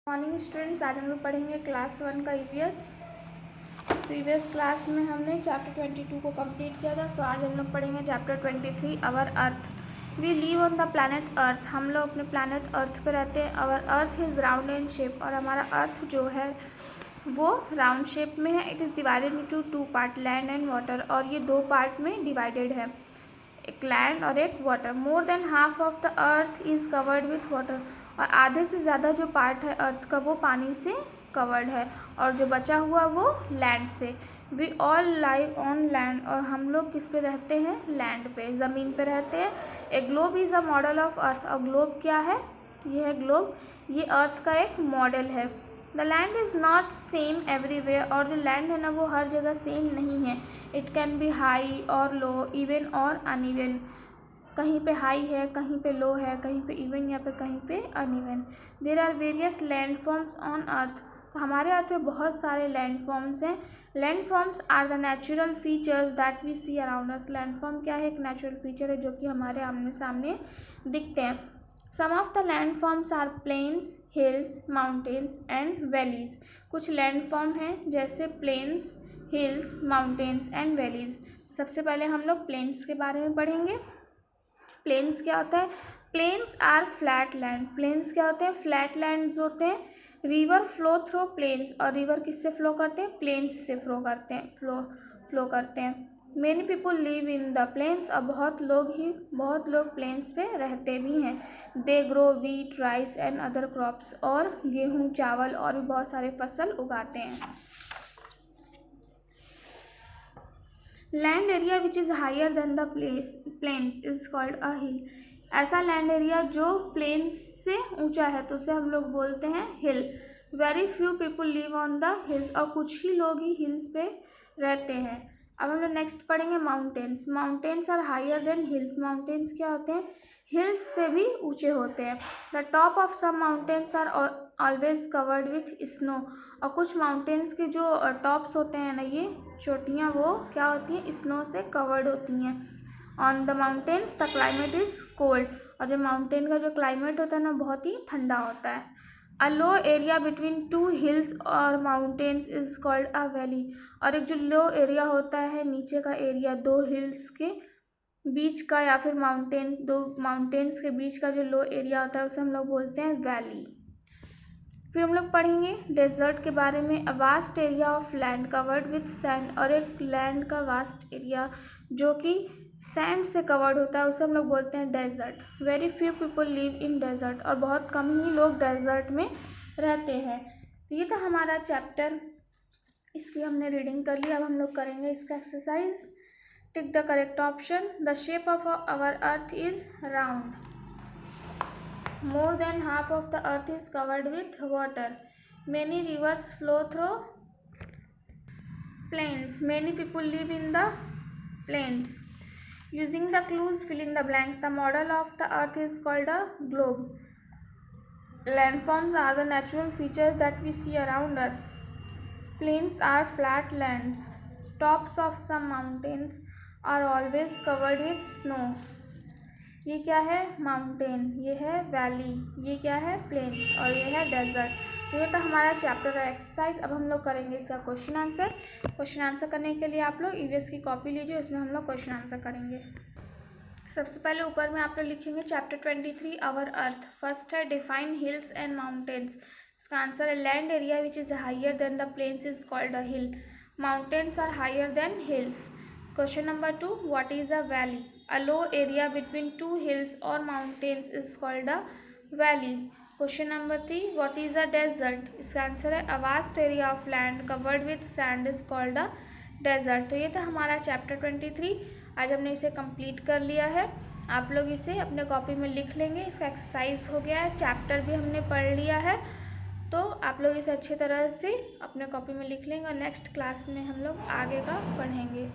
Morning students, आज हम लोग पढ़ेंगे क्लास 1 का ईवीएस। प्रीवियस क्लास में हमने चैप्टर 22 को कंप्लीट किया था। सो आज हम लोग पढ़ेंगे chapter 23 our earth. We live on the planet earth. हम लोग अपने प्लैनेट अर्थ पे रहते हैं। Our earth is round in shape, और हमारा अर्थ जो है वो राउंड शेप में है। It is divided into 2 part, land and water, और ये 2 पार्ट में डिवाइडेड है, एक लैंड और एक water. More than half of the earth is covered with water, और आधे से ज़्यादा जो पार्ट है अर्थ का वो पानी से कवर्ड है, और जो बचा हुआ वो लैंड से। We all live on land, और हम लोग किस पे रहते हैं? लैंड पे, ज़मीन पे रहते हैं। ए globe is a model of earth. और ग्लोब क्या है? ये है ग्लोब, ये अर्थ का एक मॉडल है। The land is not same everywhere, और जो लैंड है ना वो हर जगह सेम नहीं है। इट कैन बी हाई और लो, इवन और अनइवन। कहीं पे हाई है, कहीं पे लो है, कहीं पे इवन या फिर कहीं पे uneven. There are various landforms on earth. तो हमारे अर्थ में बहुत सारे लैंड फॉर्म्स हैं। Landforms are the natural features that we see around us. Landform क्या है? एक नेचुरल फीचर है जो कि हमारे आमने सामने दिखते हैं। Some of the landforms are plains, hills, mountains and valleys. कुछ लैंड फॉर्म हैं जैसे plains, hills, mountains and valleys. सबसे पहले हम लोग प्लेन्स के बारे में पढ़ेंगे। प्लेन्स क्या होता है? Plains are flat land. Plains क्या होते हैं? फ्लैट लैंड्स होते हैं। रिवर फ्लो थ्रू प्लेन्स, और रिवर किससे फ्लो करते हैं? प्लेन्स से फ्लो करते हैं। Many people live in the plains, और बहुत लोग प्लेन्स पे रहते भी हैं। They grow wheat, rice and other crops, और गेहूँ, चावल और भी बहुत सारे फसल उगाते हैं। Land area which is higher than the plains is called a hill. ऐसा लैंड एरिया जो प्लेन्स से ऊंचा है तो उसे हम लोग बोलते हैं hill. Very few people live on the hills, और कुछ ही लोग ही हिल्स पे रहते हैं। अब हम लोग नेक्स्ट पढ़ेंगे mountains. Mountains are higher than hills. Mountains क्या होते हैं? हिल्स से भी ऊंचे होते हैं। The top of some mountains are always covered with snow, और कुछ माउंटेन्स के जो टॉप्स होते हैं ना, ये चोटियाँ, वो क्या होती हैं? स्नो से कवर्ड होती हैं। On the mountains the climate is cold, और जो माउंटेन का जो क्लाइमेट होता है ना बहुत ही ठंडा होता है। अ लो एरिया बिटवीन 2 हिल्स और mountains is called a valley, और एक जो लो एरिया होता है, नीचे का एरिया 2 हिल्स के बीच का या फिर दो माउंटेन्स के बीच का जो लो एरिया होता है उसे हम लोग बोलते हैं वैली। फिर हम लोग पढ़ेंगे डेजर्ट के बारे में। A vast area of land covered with sand, और एक लैंड का वास्ट एरिया जो कि सैंड से कवर्ड होता है उसे हम लोग बोलते हैं desert. Very few people live in desert, और बहुत कम ही लोग डेजर्ट में रहते हैं। ये था हमारा चैप्टर, इसकी हमने रीडिंग कर ली। अब हम लोग करेंगे इसका exercise. Tick the correct option. The shape of our earth is round. More than half of the earth is covered with water. Many rivers flow through plains. Many people live in the plains. Using the clues, fill in the blanks. The model of the earth is called a globe. Landforms are the natural features that we see around us. Plains are flat lands. Tops of some mountains are always covered with snow. ये क्या है? Mountain. ये है valley. ये क्या है? Planes. और ये है डेजर्ट। तो ये था हमारा चैप्टर का एक्सरसाइज। अब हम लोग करेंगे इसका क्वेश्चन आंसर। क्वेश्चन आंसर करने के लिए आप लोग ईवीएस की कॉपी लीजिए, उसमें हम लोग क्वेश्चन आंसर करेंगे। सबसे पहले ऊपर में आप लोग लिखेंगे चैप्टर 23 आवर अर्थ। फर्स्ट है डिफाइन हिल्स एंड माउंटेन्स। इसका आंसर है land area which is higher than the plains is called a hill. Mountains are higher than hills. Question number 2, what is a valley? A low area between 2 hills or mountains is called a valley. Question number 3, what is a desert? इसका answer है a vast area of land covered with sand is called a desert. तो ये था हमारा chapter 23। आज हमने इसे complete कर लिया है। आप लोग इसे अपने कॉपी में लिख लेंगे। इसका एक्सरसाइज हो गया है, चैप्टर भी हमने पढ़ लिया है। तो आप लोग इसे अच्छी तरह से अपने कॉपी में लिख लेंगे, और नेक्स्ट क्लास में हम लोग आगे का पढ़ेंगे।